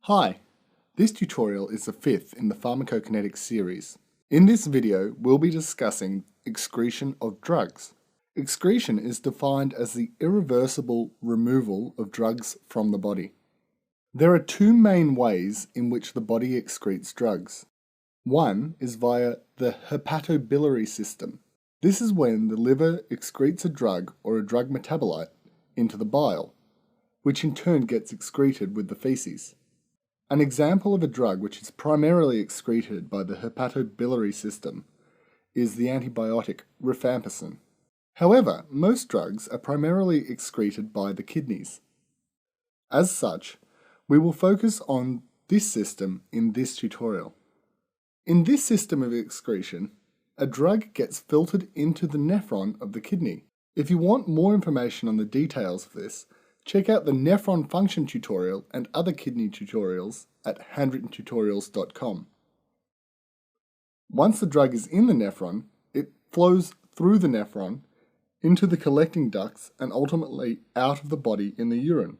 Hi, this tutorial is the fifth in the pharmacokinetics series. In this video, we'll be discussing excretion of drugs. Excretion is defined as the irreversible removal of drugs from the body. There are two main ways in which the body excretes drugs. One is via the hepatobiliary system. This is when the liver excretes a drug or a drug metabolite into the bile, which in turn gets excreted with the feces. An example of a drug which is primarily excreted by the hepatobiliary system is the antibiotic rifampicin. However, most drugs are primarily excreted by the kidneys. As such, we will focus on this system in this tutorial. In this system of excretion, a drug gets filtered into the nephron of the kidney. If you want more information on the details of this, check out the nephron function tutorial and other kidney tutorials at handwrittentutorials.com. Once the drug is in the nephron, it flows through the nephron into the collecting ducts and ultimately out of the body in the urine.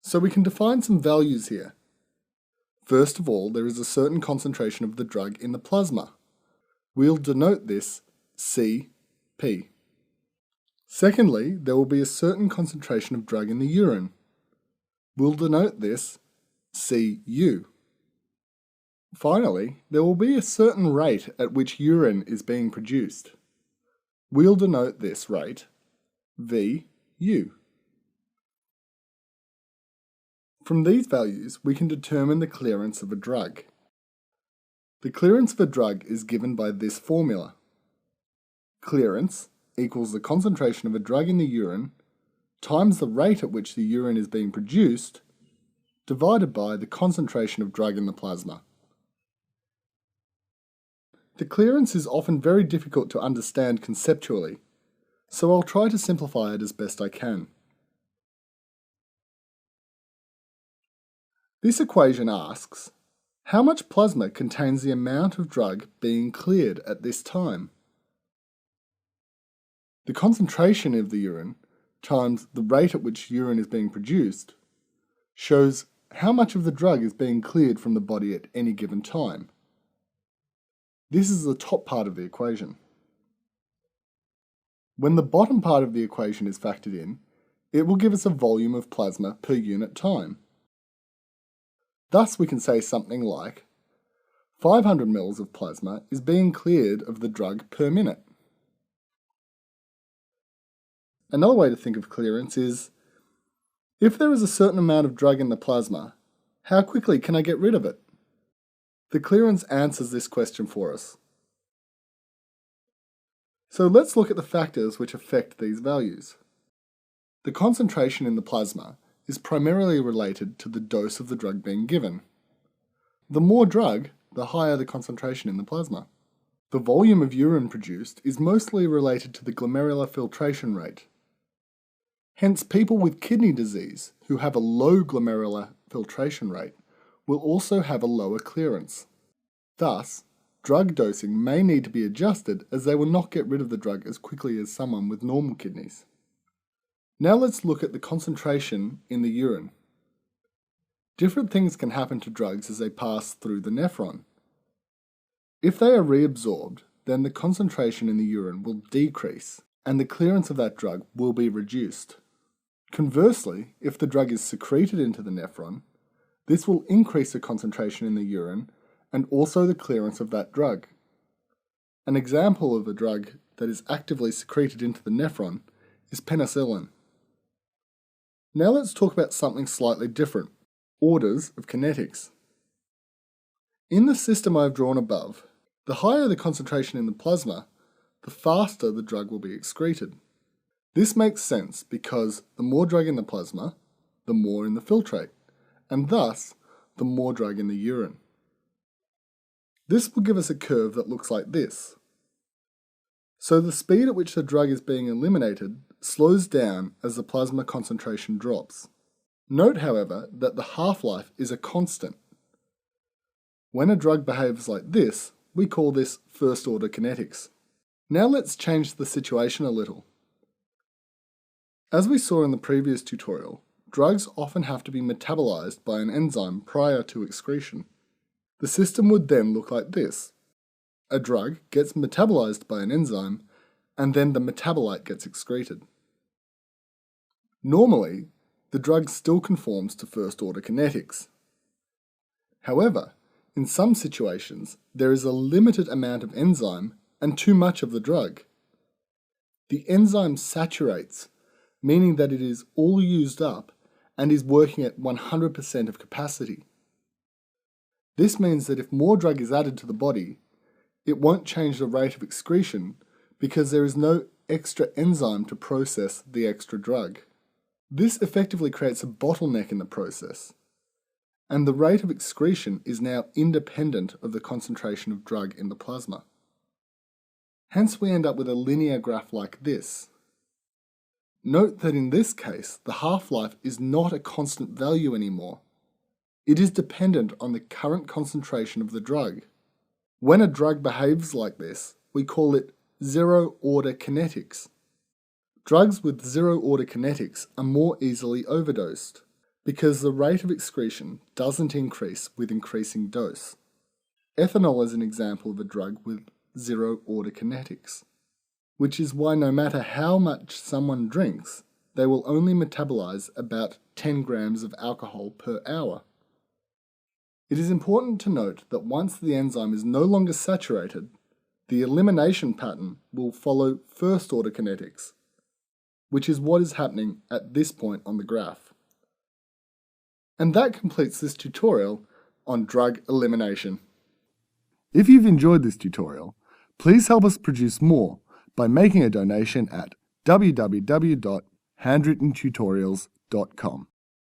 So we can define some values here. First of all, there is a certain concentration of the drug in the plasma. We'll denote this Cp. Secondly, there will be a certain concentration of drug in the urine. We'll denote this Cu. Finally, there will be a certain rate at which urine is being produced. We'll denote this rate Vu. From these values, we can determine the clearance of a drug. The clearance of a drug is given by this formula. Clearance equals the concentration of a drug in the urine times the rate at which the urine is being produced divided by the concentration of drug in the plasma. The clearance is often very difficult to understand conceptually, so I'll try to simplify it as best I can. This equation asks, how much plasma contains the amount of drug being cleared at this time? The concentration of the urine times the rate at which urine is being produced shows how much of the drug is being cleared from the body at any given time. This is the top part of the equation. When the bottom part of the equation is factored in, it will give us a volume of plasma per unit time. Thus we can say something like 500 ml of plasma is being cleared of the drug per minute. Another way to think of clearance is, if there is a certain amount of drug in the plasma, how quickly can I get rid of it? The clearance answers this question for us. So let's look at the factors which affect these values. The concentration in the plasma is primarily related to the dose of the drug being given. The more drug, the higher the concentration in the plasma. The volume of urine produced is mostly related to the glomerular filtration rate. Hence, people with kidney disease who have a low glomerular filtration rate will also have a lower clearance. Thus, drug dosing may need to be adjusted as they will not get rid of the drug as quickly as someone with normal kidneys. Now let's look at the concentration in the urine. Different things can happen to drugs as they pass through the nephron. If they are reabsorbed, then the concentration in the urine will decrease and the clearance of that drug will be reduced. Conversely, if the drug is secreted into the nephron, this will increase the concentration in the urine and also the clearance of that drug. An example of a drug that is actively secreted into the nephron is penicillin. Now let's talk about something slightly different, orders of kinetics. In the system I've drawn above, the higher the concentration in the plasma, the faster the drug will be excreted. This makes sense because the more drug in the plasma, the more in the filtrate, and thus the more drug in the urine. This will give us a curve that looks like this. So the speed at which the drug is being eliminated slows down as the plasma concentration drops. Note, however, that the half-life is a constant. When a drug behaves like this, we call this first-order kinetics. Now let's change the situation a little. As we saw in the previous tutorial, drugs often have to be metabolized by an enzyme prior to excretion. The system would then look like this. A drug gets metabolized by an enzyme, and then the metabolite gets excreted. Normally, the drug still conforms to first-order kinetics. However, in some situations, there is a limited amount of enzyme and too much of the drug. The enzyme saturates, meaning that it is all used up and is working at 100% of capacity. This means that if more drug is added to the body, it won't change the rate of excretion because there is no extra enzyme to process the extra drug. This effectively creates a bottleneck in the process, and the rate of excretion is now independent of the concentration of drug in the plasma. Hence we end up with a linear graph like this. Note that in this case, the half-life is not a constant value anymore. It is dependent on the current concentration of the drug. When a drug behaves like this, we call it zero-order kinetics. Drugs with zero-order kinetics are more easily overdosed because the rate of excretion doesn't increase with increasing dose. Ethanol is an example of a drug with zero-order kinetics, which is why no matter how much someone drinks, they will only metabolize about 10 grams of alcohol per hour. It is important to note that once the enzyme is no longer saturated, the elimination pattern will follow first-order kinetics, which is what is happening at this point on the graph. And that completes this tutorial on drug elimination. If you've enjoyed this tutorial, please help us produce more by making a donation at www.handwrittentutorials.com.